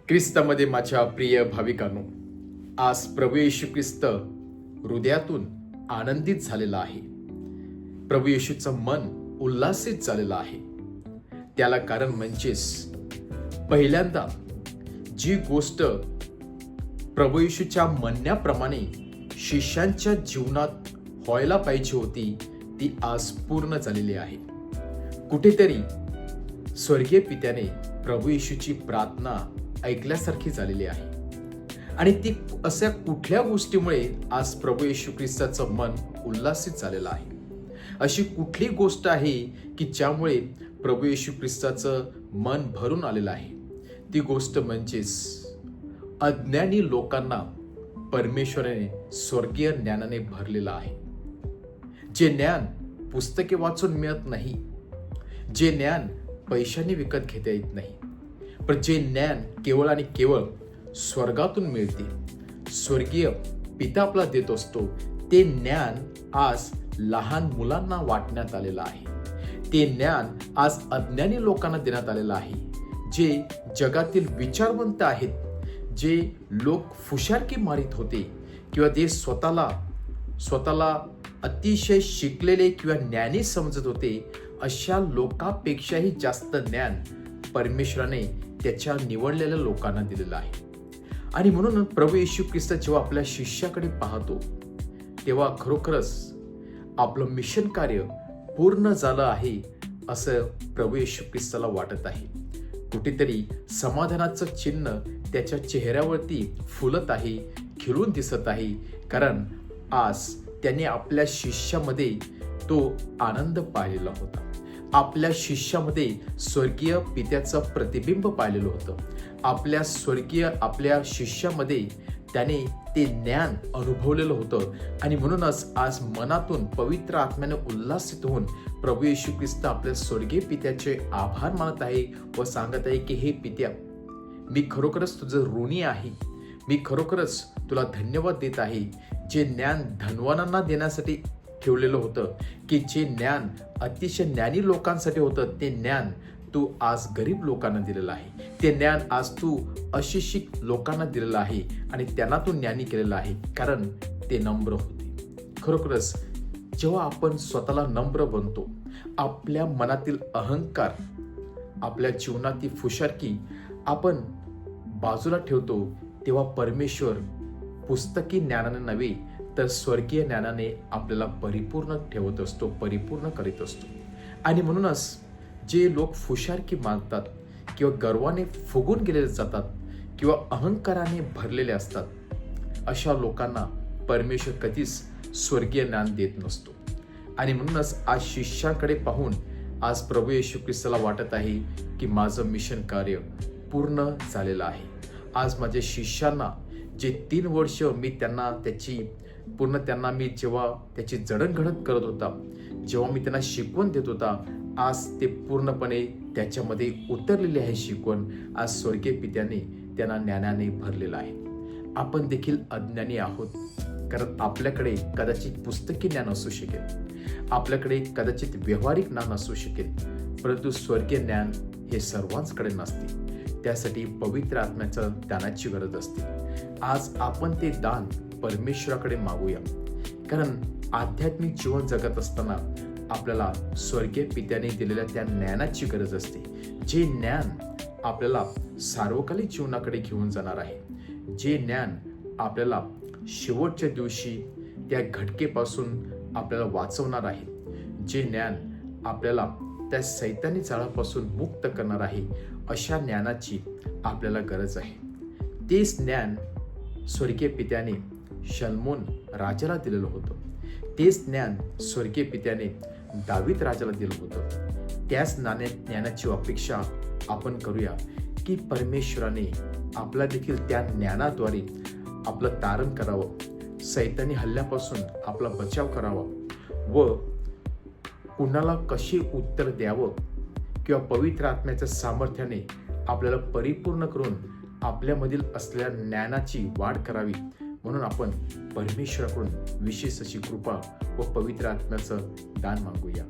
ख्रिस्तामध्ये माझ्या प्रिय भाविकांनो, आज प्रभू येशू ख्रिस्त हृदयातून आनंदित झालेला आहे. प्रभू येशूचं मन उल्हासित झालेलं आहे. त्याला कारण म्हणजेच पहिल्यांदा जी गोष्ट प्रभू येशूच्या म्हणण्याप्रमाणे शिष्यांच्या जीवनात व्हायला पाहिजे होती ती आज पूर्ण झालेली आहे. कुठेतरी स्वर्गीय पित्याने प्रभू येशूची प्रार्थना ऐकल्यासारखी झालेली आहे. आणि ती अशा कुठल्या गोष्टीमुळे आज प्रभू येशू ख्रिस्ताचं मन उल्हासित झालेलं आहे? अशी कुठली गोष्ट आहे की ज्यामुळे प्रभू येशू ख्रिस्ताचं मन भरून आलेलं आहे? ती गोष्ट म्हणजेच अज्ञानी लोकांना परमेश्वराने स्वर्गीय ज्ञानाने भरलेलं आहे. जे ज्ञान पुस्तके वाचून मिळत नाही, जे ज्ञान पैशाने विकत घेता येत नाही, पण जे ज्ञान केवळ आणि केवळ स्वर्गातून मिळते, स्वर्गीय पिता आपला देत असतो, ते ज्ञान आज लहान मुलांना वाटण्यात आलेलं आहे. ते ज्ञान आज अज्ञानी लोकांना देण्यात आलेलं आहे. जे जगातील विचारवंत आहेत, जे लोक फुशारकी मारित होते किंवा ते स्वतःला अतिशय शिकलेले किंवा ज्ञानी समजत होते, अशा लोकांपेक्षाही जास्त ज्ञान परमेश्वराने त्याच्या निवडलेल्या लोकांना दिलेलं आहे. आणि म्हणून प्रभू येशू ख्रिस्त जेव्हा आपल्या शिष्याकडे पाहतो तेव्हा खरोखरच आपलं मिशन कार्य पूर्ण झालं आहे असं प्रभू येशू ख्रिस्ताला वाटत आहे. कुठेतरी समाधानाचं चिन्ह त्याच्या चेहऱ्यावरती फुलत आहे, खिळून दिसत आहे. कारण आज त्याने आपल्या शिष्यामध्ये तो आनंद पाहिलेला होता. आपल्या शिष्यामध्ये स्वर्गीय पित्याचं प्रतिबिंब पाहिलेलं होतं. आपल्या शिष्यामध्ये त्याने ते ज्ञान अनुभवलेलं होतं. आणि म्हणूनच आज मनातून पवित्र आत्म्याने उल्हासित होऊन प्रभू येशू ख्रिस्त आपल्या स्वर्गीय पित्याचे आभार मानत आहे व सांगत आहे की हे पित्या, मी खरोखरच तुझं ऋणी आहे. मी खरोखरच तुला धन्यवाद देत आहे. जे ज्ञान धनवानांना देण्यासाठी ठेवलेलं होतं, की जे ज्ञान अतिशय ज्ञानी लोकांसाठी होतं, ते ज्ञान तू आज गरीब लोकांना दिलेलं आहे. ते ज्ञान आज तू अशिक्षित लोकांना दिलेलं आहे आणि त्यांना तू ज्ञानी केलेलं आहे, कारण ते नम्र होते. खरोखरच जेव्हा आपण स्वतःला नम्र बनतो, आपल्या मनातील अहंकार, आपल्या जीवनातील फुशारकी आपण बाजूला ठेवतो, तेव्हा परमेश्वर पुस्तकी ज्ञानाने नव्हे तर स्वर्गीय ज्ञानाने आपल्याला परिपूर्ण ठेवत असतो, परिपूर्ण करीत असतो. आणि म्हणूनच जे लोक फुशारकी मागतात किंवा गर्वाने फुगून गेलेले जातात किंवा अहंकाराने भरलेले असतात, अशा लोकांना परमेश्वर कधीच स्वर्गीय ज्ञान देत नसतो. आणि म्हणूनच आज शिष्याकडे पाहून आज प्रभू येशू ख्रिस्ताला वाटत आहे की माझं मिशन कार्य पूर्ण झालेलं आहे. आज माझ्या शिष्यांना जे 3 वर्ष मी त्यांना मी जेव्हा त्याची जडणघडण करत होता, जेव्हा मी त्यांना शिकवण देत होता, आज ते पूर्णपणे त्याच्यामध्ये उतरलेले आहे शिकवण. आज स्वर्गीय पित्याने त्यांना ज्ञानाने भरलेलं आहे. आपण देखील अज्ञानी आहोत, कारण आपल्याकडे कदाचित पुस्तकी ज्ञान असू शकेल, आपल्याकडे कदाचित व्यावहारिक ज्ञान असू शकेल, परंतु स्वर्गीय ज्ञान हे सर्वांकडे नसते. त्यासाठी पवित्र आत्म्याचं दानाची गरज असते. आज आपण ते दान परमेश्वराकडे मागूया, कारण आध्यात्मिक जीवन जगत असताना आपल्याला स्वर्गीय पित्याने दिलेल्या त्या ज्ञानाची गरज असते. जे ज्ञान आपल्याला सार्वकालिक जीवनाकडे घेऊन जाणार आहे, जे ज्ञान आपल्याला शेवटच्या दिवशी त्या घटकेपासून आपल्याला वाचवणार आहे, जे ज्ञान आपल्याला त्या सैतानी जाळापासून मुक्त करणार आहे, अशा ज्ञानाची आपल्याला गरज आहे. तेच ज्ञान स्वर्गीय पित्याने शलोमोन राजाला दिलेलं होतं. तेच ज्ञान स्वर्गीय पित्याने दावीद राजाला दिलं होतं. त्याच ज्ञानाची अपेक्षा आपण करूया की परमेश्वराने आपला देखील त्या ज्ञानाद्वारे आपलं तारण करावं, सैतानी हल्ल्यापासून आपला बचाव करावा व कुणाला कसे उत्तर द्यावं किंवा पवित्र आत्म्याच्या सामर्थ्याने आपल्याला परिपूर्ण करून आपल्यामधील असलेल्या ज्ञानाची वाढ करावी. म्हणून आपण परमेश्वराकडून विशेष अशी कृपा व पवित्र आत्म्याचं दान मागूया.